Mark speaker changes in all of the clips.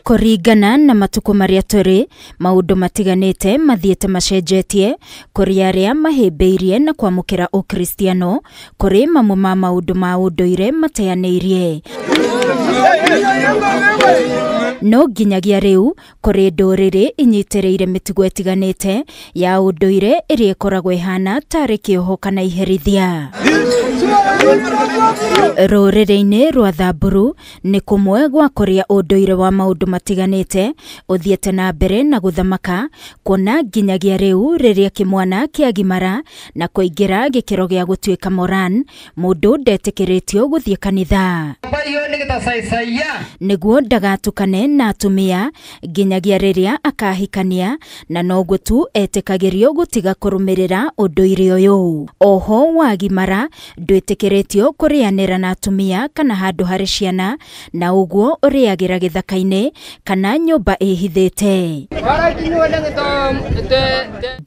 Speaker 1: Kũringana na matuko maria tũrĩ, maũndũ matiganĩte mathiĩte macenjetie kũrĩ arĩa mahĩmbĩirie na kwamũkĩra ũkristiano kũrĩ mamwe ma maũndũ ma ũndũire mateanĩirie. No nginyagia rĩu kũrĩ ndũrĩrĩ inyitĩrĩire mĩtugo ĩtiganĩte ya ũndũire ĩrĩa ĩkoragwo ĩhana tarĩ kĩoho kana iherithia. Rũrĩrĩ-inĩ rwa Thamburu nĩ kũmwe gwa kũrĩa ũndũire wa maũndũ matiganĩte ũthiĩte na mbere na gũthamaka, kuona nginyagia rĩu rĩrĩa kĩmwana kĩagimara na kũingĩra gĩkĩro gĩa gũtuĩka moran, mũndũ ndetĩkĩrĩtio gũthiĩ kanitha nĩguo ndagatukane na atumia nginyagia rĩrĩa akahikania, na noguo tu etĩkagĩrio gũtiga kũrũmĩrĩra ũndũire ũyũ. Oho wagimara ndwĩtĩkĩrĩtio kũrĩanĩra na atumia kana handũ harĩ ciana, na ũguo ũrĩagĩra gĩthaka-inĩ kana nyũmba ĩhithĩte.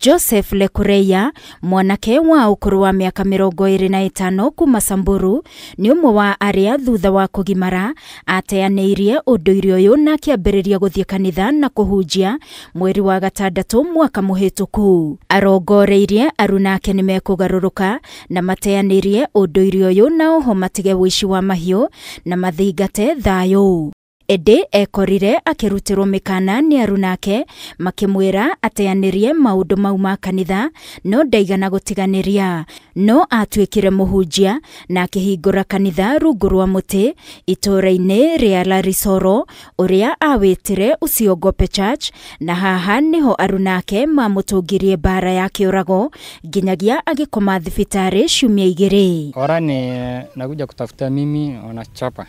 Speaker 1: Joseph Lekureya, mwanake wa ũkũrũ wa mĩaka 25 kuma Samburu, nĩ ũmwe wa arĩa thutha wa kũgimara ateanĩirie ũndũire ũyũ na akĩambĩrĩria gũthiĩ kanitha na kũhunjia mweri wa gatandatũ mwaka mũhĩtũku. Arongoreirie aruna ake nĩ mekũgarũrũka na mateanĩirie ũndũire ũyũ na oho matige ũici wa mahiũ na mathingate thayũ. Ĩndĩ ekorire akĩrutĩrwo mĩkana nĩ aruna ake makĩmwĩra ateanĩrie maũndũ mau ma kanitha, no ndaigana gũtiganĩria. No atuĩkire mũhunjia na akĩhingũra kanitha rungu rwa mũtĩ itũũra-inĩ rĩa Larisoro ũrĩa awĩtire Usiogope Church, na haha nĩho aruna ake mamũtũngirie mbara ya kĩũrago nginyagia agĩkoma thibitarĩ ciumia 2.
Speaker 2: Orani nakuja kutafuta mimi wanachapa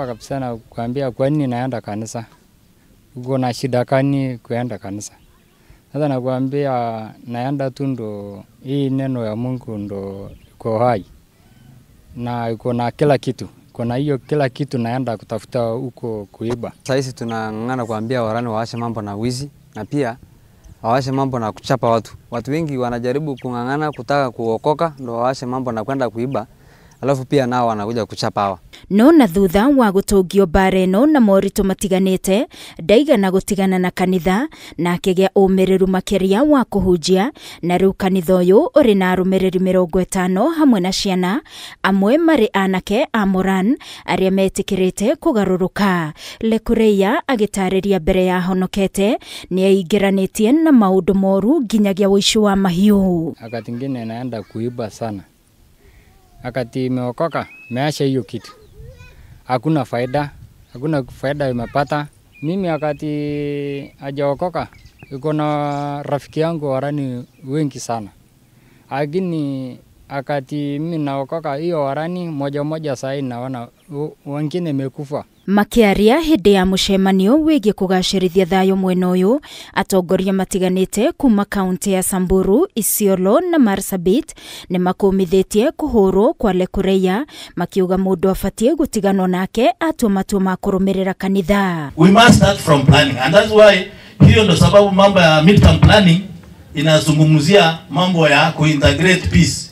Speaker 2: kabisa na kuambia kwa nini naenda kanisa, uko na shida gani kuenda kanisa. Sasa nakuambia naenda tu ndo hii neno ya Mungu ndo iko hai na iko na kila kitu, iko na hiyo kila kitu, naenda kutafuta huko kuiba.
Speaker 3: Sasa tunang'ang'ana kuambia Warani waache mambo na wizi na pia waache mambo na kuchapa watu. Watu wengi wanajaribu kung'ang'ana kutaka kuokoka ndo waache mambo na kwenda kuiba, alafu pia nao wanakuja kuchapa hawa.
Speaker 1: No na thutha wa gũtũngio mbara ĩno na moritũ matiganĩte, ndaigana gũtigana na kanitha na akĩgĩa ũmĩrĩru makĩria wa kũhunjia, na rĩu kanitha ũyũ ũrĩ na arũmĩrĩri 50 hamwe na ciana, amwe marĩ anake a Moran arĩa metĩkĩrĩte kũgarũrũka. Lekureya agĩtarĩria mbere ya honokete nĩ aingĩranĩtie na maũndũ moru nginyagia ũici wa mahiũ.
Speaker 2: Wakati mwingine naenda kuiba sana. Wakati imeokoka meacha hiyo kitu, hakuna faida imepata. Mimi wakati hajaokoka yuko na rafiki yangu Warani wengi sana, lakini wakati mimi naokoka hiyo Warani moja sasa naona wengine mekufa.
Speaker 1: Makĩaria hĩndĩ ya mũcemanio wĩgiĩ kũgacĩrithia thayũ mwena ũyũ, atongoria matiganĩte kuma kaunti ya Samburu, Isiolo na Marsabit nĩ makũmithĩtie kũhũrwo kwa Lekureya, makiuga mũndũ abatie gũtiganwo nake atua matua ma kũrũmĩrĩra kanitha.
Speaker 4: We must start from planning, and that's why hiyo ndo sababu mambo ya midterm planning inazungumzia mambo ya kuintegrate peace.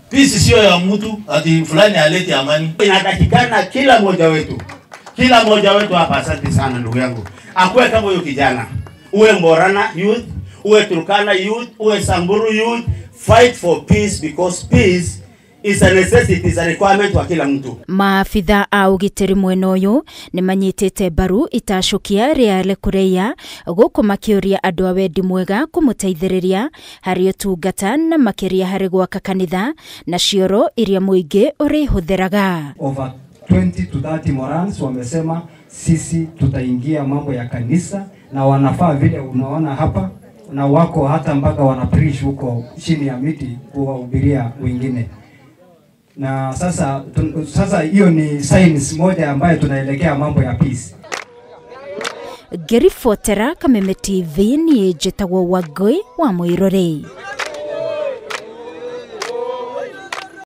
Speaker 4: Peace sio ya mtu ati fulani alete amani.
Speaker 5: Inatakikana kila mmoja wetu hapa, asante sana ndugu yangu, akuwe kama huyo kijana, uwe Mborana youth, uwe Turkana youth, uwe Samburu youth, fight for peace because peace is a necessity, is a requirement wa kila mtu.
Speaker 1: Maafitha a ũgitĩri mwena ũyũ nĩ manyitĩte mbaru itacukia rĩa Lekureya gũkũ makĩũria andũ a wendi mwega kũmũteithĩrĩria harĩ ũtungata na makĩria harĩ gwaka kanitha na cioro iria mũingĩ ũrĩhũthĩraga.
Speaker 6: Over 20 to 30 Morans wamesema sisi tutaingia mambo ya kanisa, na wanafaa vile unaona hapa, na wako hata mpaka wana preach huko chini ya miti kuwahubiria wengine. Na sasa hiyo ni signs moja ambayo tunaelekea mambo ya peace.
Speaker 1: Gerifotera Kameme TV ni njĩtagwo Wangui wa Mũirũrĩ.